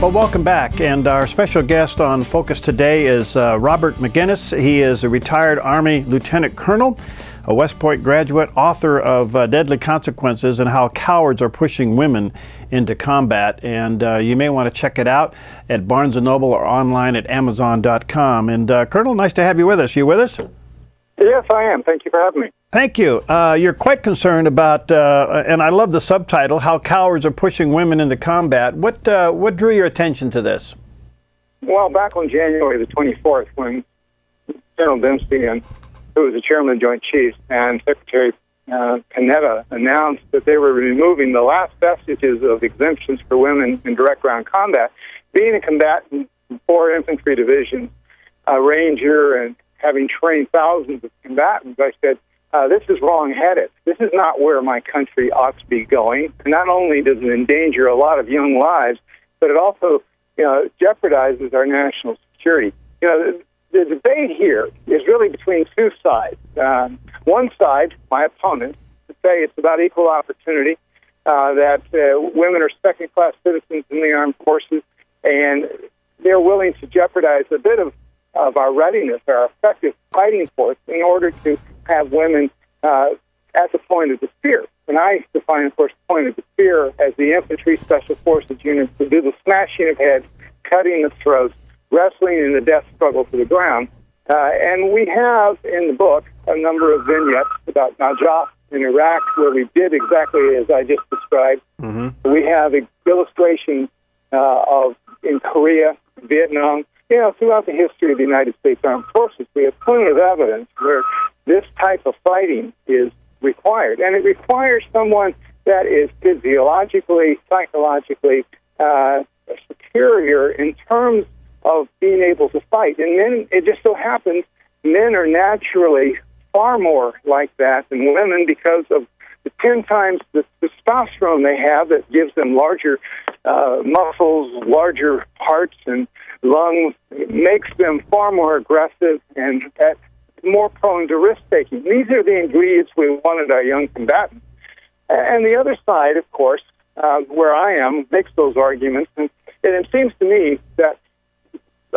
Well, welcome back. And our special guest on Focus today is Robert Maginnis. He is a retired Army Lieutenant Colonel, a West Point graduate, author of Deadly Consequences and How Cowards Are Pushing Women into Combat. And you may want to check it out at Barnes & Noble or online at Amazon.com. And Colonel, nice to have you with us. You with us? Yes, I am. Thank you for having me. Thank you. You're quite concerned about, and I love the subtitle, How Cowards Are Pushing Women into Combat. What drew your attention to this? Well, back on January the 24th, when General Dempsey, who was the chairman of the Joint Chiefs, and Secretary Panetta announced that they were removing the last vestiges of exemptions for women in direct ground combat, being a combatant in 4 infantry divisions, a ranger, and having trained thousands of combatants, I said, this is wrong-headed. This is not where my country ought to be going. And not only does it endanger a lot of young lives, but it also jeopardizes our national security. The debate here is really between two sides. One side, my opponents, say it's about equal opportunity, that women are second-class citizens in the armed forces, and they're willing to jeopardize a bit of our readiness, our effective fighting force, in order to have women at the point of the spear. And I define, of course, the point of the spear as the infantry special forces units to do the smashing of heads, cutting the throats, wrestling in the death struggle to the ground. And we have in the book a number of vignettes about Najaf in Iraq, where we did exactly as I just described. Mm-hmm. We have illustrations of in Korea, Vietnam. Throughout the history of the United States Armed Forces, we have plenty of evidence where this type of fighting is required. And it requires someone that is physiologically, psychologically superior in terms of being able to fight. And then it just so happens men are naturally far more like that than women because of the 10 times the testosterone they have that gives them larger muscles, larger hearts and lungs. It makes them far more aggressive and more prone to risk-taking. These are the ingredients we wanted our young combatants. And the other side, of course, where I am, makes those arguments. And it seems to me that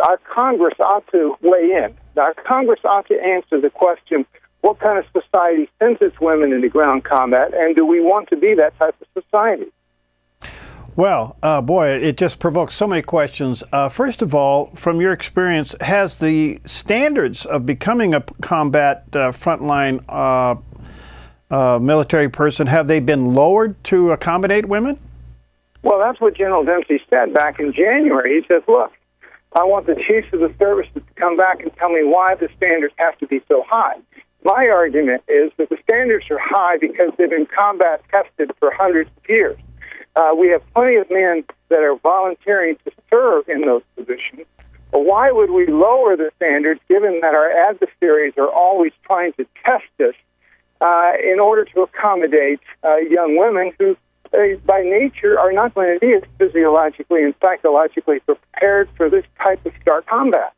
our Congress ought to weigh in. Our Congress ought to answer the question, what kind of society sends its women into ground combat, and do we want to be that type of society? Well, boy, it just provokes so many questions. First of all, from your experience, has the standards of becoming a combat frontline military person, have they been lowered to accommodate women? Well, that's what General Dempsey said back in January. He says, look, I want the chiefs of the services to come back and tell me why the standards have to be so high. My argument is that the standards are high because they've been combat tested for hundreds of years. We have plenty of men that are volunteering to serve in those positions. But why would we lower the standards given that our adversaries are always trying to test us in order to accommodate young women who, by nature, are not going to be as physiologically and psychologically prepared for this type of stark combat?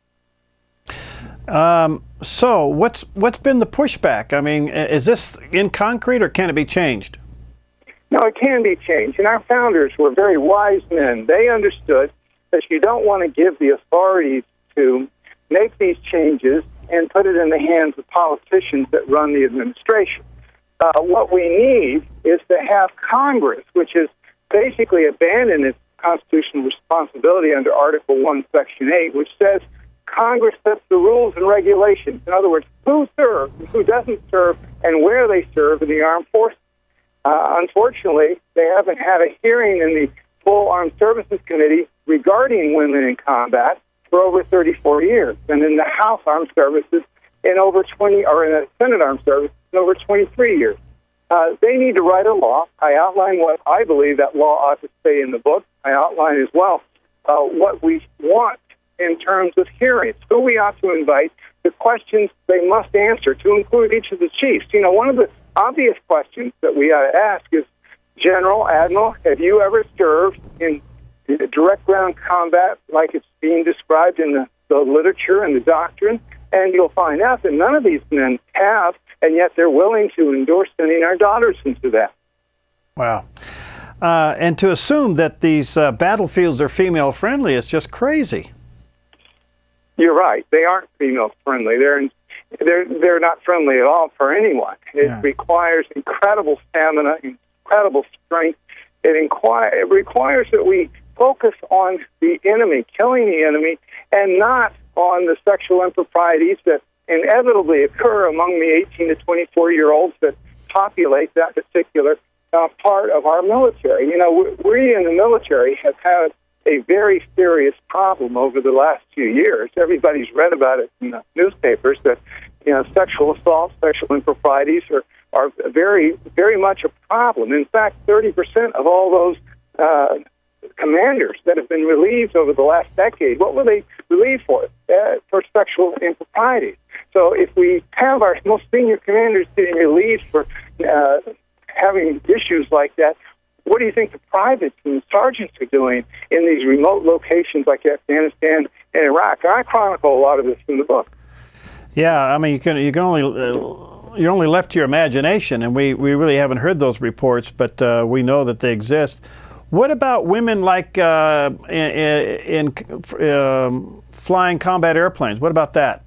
So what's been the pushback? I mean, is this in concrete or can it be changed? No, it can be changed. And our founders were very wise men. They understood that you don't want to give the authorities to make these changes and put it in the hands of politicians that run the administration. What we need is to have Congress, which has basically abandoned its constitutional responsibility under Article 1, Section 8, which says Congress sets the rules and regulations. In other words, who serves and who doesn't serve and where they serve in the armed forces. Unfortunately, they haven't had a hearing in the full Armed Services Committee regarding women in combat for over 34 years, and in the House Armed Services in over 20, or in the Senate Armed Services in over 23 years. They need to write a law. I outline what I believe that law ought to say in the book. I outline as well what we want in terms of hearings, who we ought to invite, the questions they must answer, to include each of the chiefs. One of the obvious questions that we ought to ask is, General, Admiral, have you ever served in direct ground combat like it's being described in the literature and the doctrine? And you'll find out that none of these men have, and yet they're willing to endorse sending our daughters into that. Wow. And to assume that these battlefields are female friendly is just crazy. You're right. They aren't female friendly. They're not friendly at all for anyone. It requires incredible stamina, incredible strength. It requires that we focus on the enemy, killing the enemy, and not on the sexual improprieties that inevitably occur among the 18 to 24-year-olds that populate that particular part of our military. You know, we in the military have had a very serious problem over the last few years. Everybody's read about it in the newspapers that, you know, sexual assault, sexual improprieties are very, very much a problem. In fact, 30% of all those commanders that have been relieved over the last decade, what were they relieved for? For sexual improprieties. So if we have our most senior commanders getting relieved for having issues like that, what do you think the privates and the sergeants are doing in these remote locations like Afghanistan and Iraq? And I chronicle a lot of this in the book. Yeah, I mean, you're only left to your imagination, and we really haven't heard those reports, but we know that they exist. What about women like in flying combat airplanes? What about that?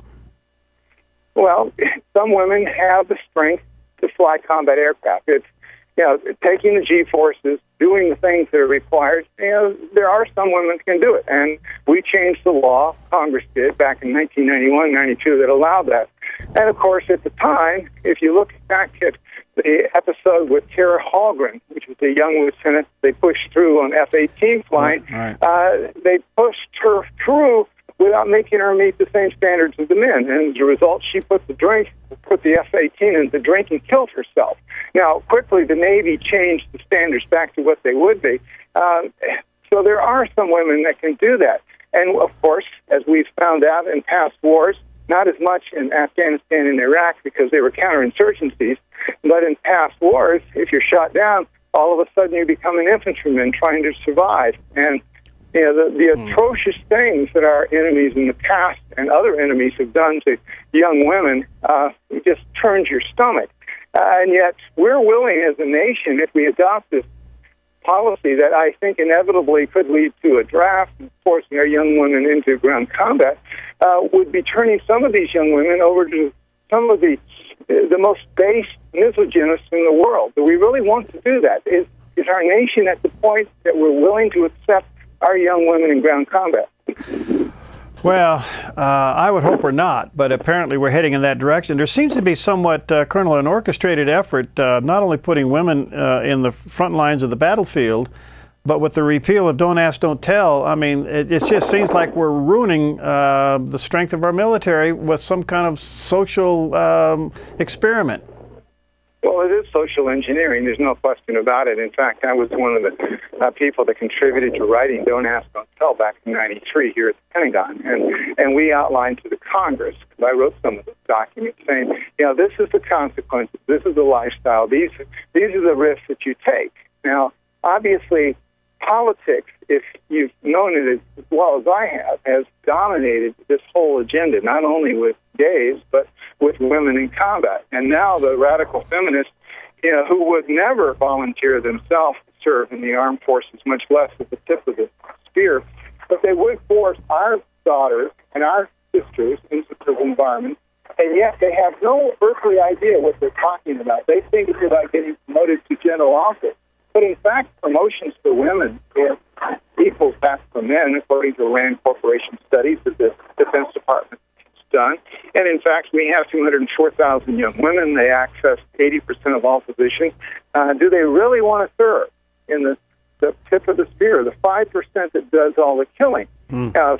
Well, some women have the strength to fly combat aircraft. It's, you know, taking the G-forces, doing the things that are required. You know, there are some women that can do it, and we changed the law, Congress did, back in 1991, 92, that allowed that. And, of course, at the time, if you look back at the episode with Tara Hallgren, which was a young lieutenant they pushed through on F-18 flying, they pushed her through without making her meet the same standards as the men. And as a result, she put the F-18 in the drink and killed herself. Now, quickly, the Navy changed the standards back to what they would be. So there are some women that can do that. And, of course, as we've found out in past wars, not as much in Afghanistan and Iraq because they were counterinsurgencies, but in past wars, if you're shot down, all of a sudden you become an infantryman trying to survive. And you know, the atrocious things that our enemies in the past and other enemies have done to young women, it just turns your stomach. And yet we're willing as a nation, if we adopt this policy that I think inevitably could lead to a draft and forcing our young women into ground combat, would be turning some of these young women over to some of the most base misogynists in the world. Do we really want to do that? Is our nation at the point that we're willing to accept our young women in ground combat? Well, I would hope we're not, but apparently we're heading in that direction. There seems to be somewhat, Colonel, an orchestrated effort, not only putting women in the front lines of the battlefield, but with the repeal of Don't Ask, Don't Tell. I mean, it just seems like we're ruining the strength of our military with some kind of social experiment. Well, it is social engineering. There's no question about it. In fact, I was one of the people that contributed to writing Don't Ask, Don't Tell back in '93 here at the Pentagon. And we outlined to the Congress, because I wrote some of the documents, saying, you know, this is the consequences. This is the lifestyle. These are the risks that you take. Now, obviously, politics, if you've known it as well as I have, has dominated this whole agenda, not only with gays, but with women in combat. And now the radical feminists, you know, who would never volunteer themselves to serve in the armed forces, much less at the tip of the spear, but they would force our daughters and our sisters into prison environments, and yet they have no earthly idea what they're talking about. They think it's about getting promoted to general office. But in fact, promotions for women equals that for men, according to RAND Corporation studies that the Defense Department has done. And in fact, we have 204,000 young women. They access 80% of all positions. Do they really want to serve in the tip of the spear, the 5% that does all the killing?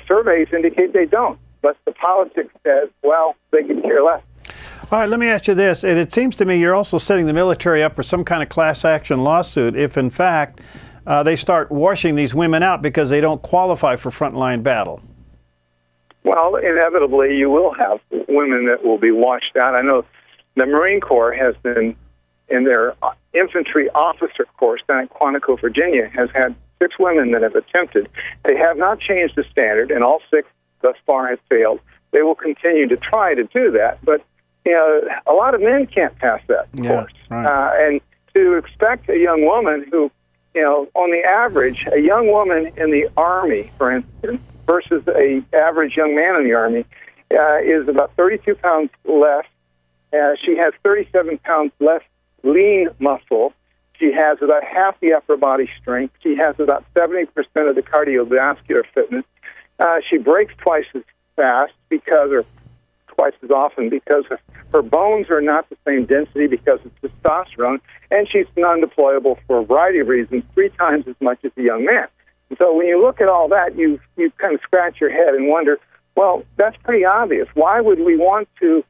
Surveys indicate they don't. But the politics says, well, they can care less. All right, let me ask you this. It seems to me you're also setting the military up for some kind of class action lawsuit if, in fact, they start washing these women out because they don't qualify for frontline battle. Well, inevitably, you will have women that will be washed out. I know the Marine Corps has been, in their infantry officer course down in Quantico, Virginia, has had 6 women that have attempted. They have not changed the standard, and all 6 thus far have failed. They will continue to try to do that, but you know, a lot of men can't pass that course. Right. And to expect a young woman who, you know, on the average, a young woman in the Army, for instance, versus a average young man in the Army is about 32 pounds less. She has 37 pounds less lean muscle. She has about half the upper body strength. She has about 70% of the cardiovascular fitness. She breaks twice as fast or twice as often because her bones are not the same density because of testosterone, and she's non-deployable for a variety of reasons, 3 times as much as a young man. And so when you look at all that, you kind of scratch your head and wonder, well, that's pretty obvious. Why would we want to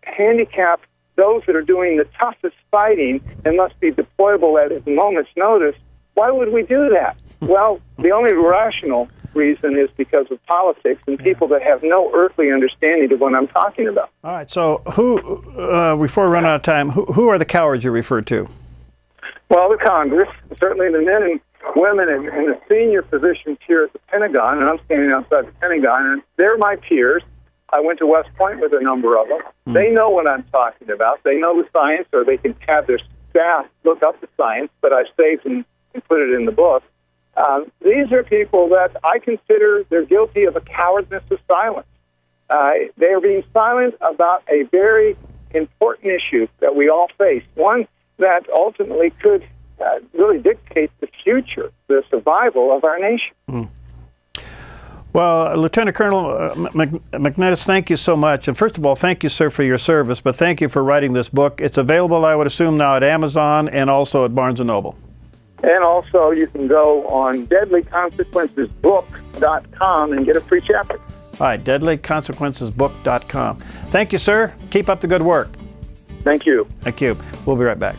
handicap those that are doing the toughest fighting and must be deployable at a moment's notice? Why would we do that? Well, the only rational reason is because of politics and people that have no earthly understanding of what I'm talking about. All right, so before we run out of time, who are the cowards you refer to? Well, the Congress, certainly the men and women in the senior positions here at the Pentagon, and I'm standing outside the Pentagon, and they're my peers. I went to West Point with a number of them. They know what I'm talking about. They know the science, or they can have their staff look up the science, but I've saved and put it in the book. These are people that I consider they're guilty of a cowardness of silence. They are being silent about a very important issue that we all face, one that ultimately could really dictate the future, the survival of our nation. Well, Lieutenant Colonel Maginnis, thank you so much. And first of all, thank you, sir, for your service, but thank you for writing this book. It's available, I would assume, now at Amazon and also at Barnes & Noble. And also, you can go on deadlyconsequencesbook.com and get a free chapter. All right, deadlyconsequencesbook.com. Thank you, sir. Keep up the good work. Thank you. Thank you. We'll be right back.